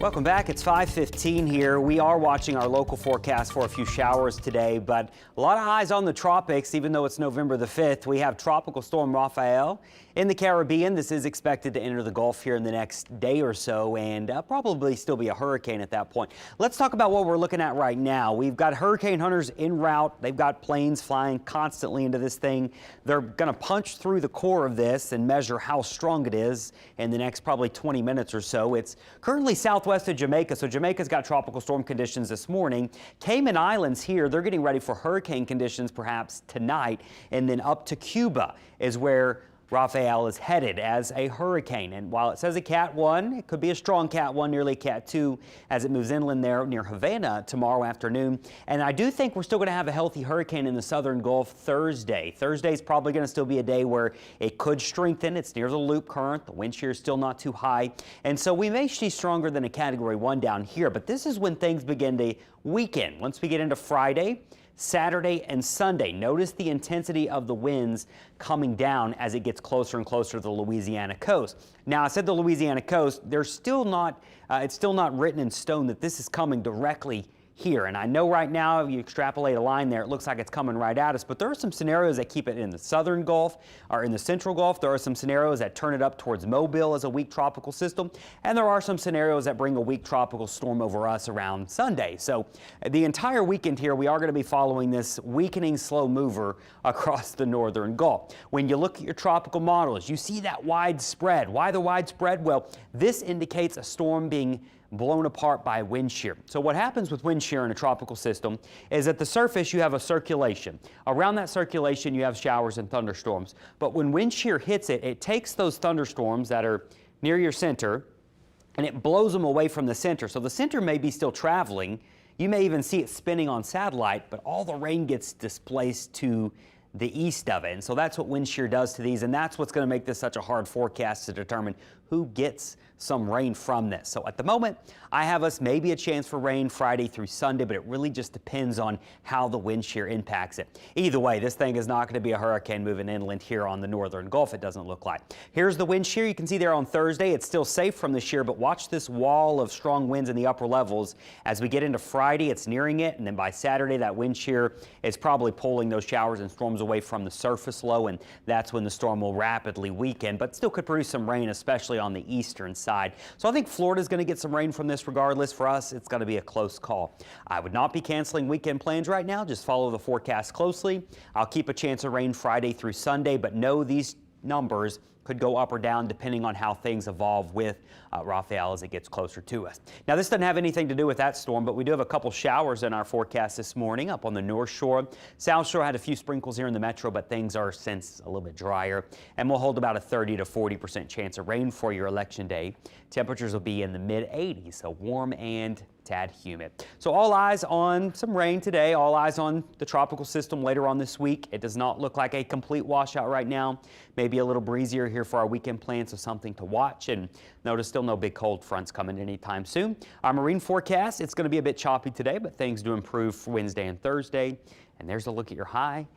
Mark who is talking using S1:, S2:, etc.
S1: Welcome back. It's 5:15 here. We are watching our local forecast for a few showers today, but a lot of eyes on the tropics, even though it's November the 5th. We have Tropical Storm Rafael in the Caribbean. This is expected to enter the Gulf here in the next day or so and probably still be a hurricane at that point. Let's talk about what we're looking at right now. We've got hurricane hunters en route. They've got planes flying constantly into this thing. They're going to punch through the core of this and measure how strong it is in the next probably 20 minutes or so. It's currently southwest of Jamaica, so Jamaica's got tropical storm conditions this morning. Cayman Islands here, they're getting ready for hurricane conditions perhaps tonight, and then up to Cuba is where Rafael is headed as a hurricane. And while it says a Cat 1, it could be a strong Cat 1, nearly a Cat 2 as it moves inland there near Havana tomorrow afternoon. And I do think we're still going to have a healthy hurricane in the southern Gulf Thursday. Thursday is probably going to still be a day where it could strengthen. It's near the loop current. The wind shear is still not too high. And so we may see stronger than a Category 1 down here. But this is when things begin to weaken. Once we get into Friday, Saturday and Sunday, notice the intensity of the winds coming down as it gets closer and closer to the Louisiana coast. Now, I said the Louisiana coast, there's still not, it's still not written in stone that this is coming directly here. And I know right now, if you extrapolate a line there, it looks like it's coming right at us, but there are some scenarios that keep it in the southern Gulf or in the central Gulf. There are some scenarios that turn it up towards Mobile as a weak tropical system, and there are some scenarios that bring a weak tropical storm over us around Sunday. So the entire weekend here, we are going to be following this weakening slow mover across the northern Gulf. When you look at your tropical models, you see that widespread. Why the widespread? Well, this indicates a storm being blown apart by wind shear. So what happens with wind shear in a tropical system is at the surface you have a circulation. Around that circulation you have showers and thunderstorms. But when wind shear hits it, it takes those thunderstorms that are near your center and it blows them away from the center. So the center may be still traveling. You may even see it spinning on satellite, but all the rain gets displaced to the east of it. And so that's what wind shear does to these, and that's what's going to make this such a hard forecast to determine who gets some rain from this. So at the moment, I have us maybe a chance for rain Friday through Sunday, but it really just depends on how the wind shear impacts it. Either way, this thing is not going to be a hurricane moving inland here on the northern Gulf, it doesn't look like. Here's the wind shear. You can see there on Thursday, it's still safe from the shear, but watch this wall of strong winds in the upper levels. As we get into Friday, it's nearing it, and then by Saturday, that wind shear is probably pulling those showers and storms away from the surface low, and that's when the storm will rapidly weaken, but still could produce some rain, especially on the eastern side. So I think Florida's going to get some rain from this regardless. For us, it's going to be a close call. I would not be canceling weekend plans right now. Just follow the forecast closely. I'll keep a chance of rain Friday through Sunday, but know these numbers could go up or down depending on how things evolve with Rafael as it gets closer to us. Now, this doesn't have anything to do with that storm, but we do have a couple showers in our forecast this morning up on the North Shore. South Shore had a few sprinkles here in the metro, but things are since a little bit drier, and we'll hold about a 30 to 40% chance of rain for your election day. Temperatures will be in the mid-80s, so warm and tad humid. So all eyes on some rain today, all eyes on the tropical system later on this week. It does not look like a complete washout right now. Maybe a little breezier here for our weekend plans, so something to watch. And notice still no big cold fronts coming anytime soon. Our marine forecast, it's going to be a bit choppy today, but things do improve for Wednesday and Thursday. And there's a look at your high